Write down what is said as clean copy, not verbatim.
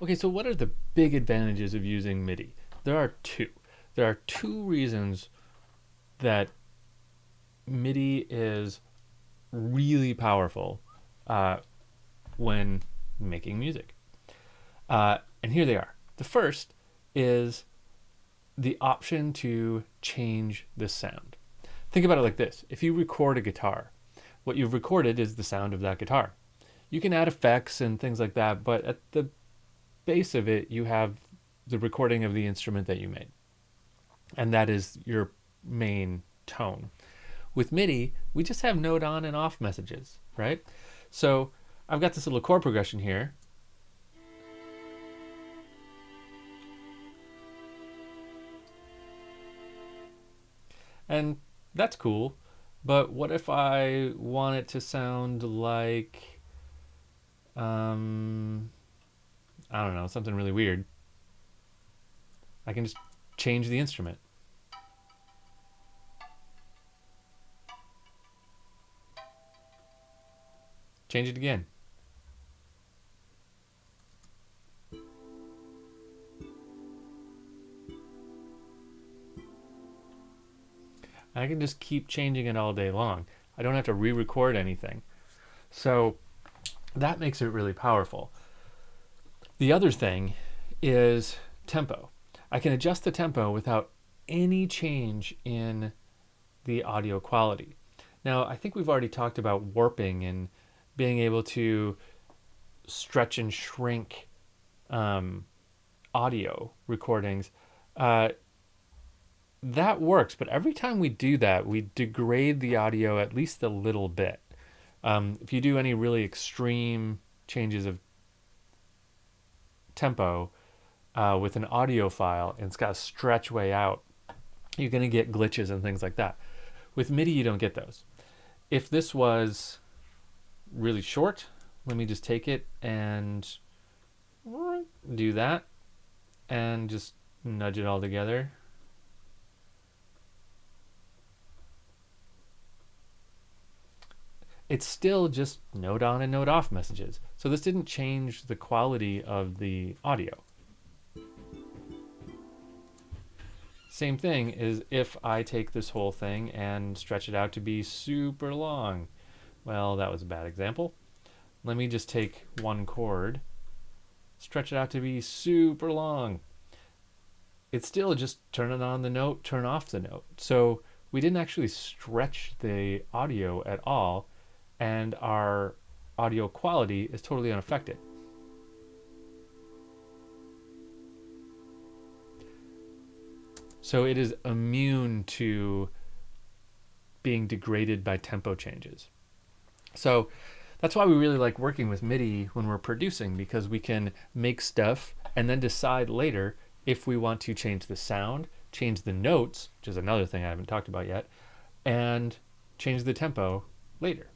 Okay, so what are the big advantages of using MIDI? There are two. There are two reasons that MIDI is really powerful when making music. And here they are. The first is the option to change the sound. Think about it like this. If you record a guitar, what you've recorded is the sound of that guitar. You can add effects and things like that, but at the base of it, you have the recording of the instrument that you made. And that is your main tone. With MIDI, we just have note on and off messages, right? So I've got this little chord progression here. And that's cool, but what if I want it to sound like, I don't know, something really weird? I can just change the instrument. Change it again. I can just keep changing it all day long. I don't have to re-record anything. So that makes it really powerful. The other thing is tempo. I can adjust the tempo without any change in the audio quality. Now, I think we've already talked about warping and being able to stretch and shrink audio recordings. That works, but every time we do that, we degrade the audio at least a little bit. If you do any really extreme changes of tempo with an audio file and it's got a stretch way out, you're going to get glitches and things like that. With MIDI, you don't get those. If this was really short, let me just take it and do that and just nudge it all together. It's still just note on and note off messages. So this didn't change the quality of the audio. Same thing is if I take this whole thing and stretch it out to be super long. Well, that was a bad example. Let me just take one chord, stretch it out to be super long. It's still just turn it on the note, turn off the note. So we didn't actually stretch the audio at all, and our audio quality is totally unaffected. So it is immune to being degraded by tempo changes. So that's why we really like working with MIDI when we're producing, because we can make stuff and then decide later if we want to change the sound, change the notes, which is another thing I haven't talked about yet, and change the tempo later.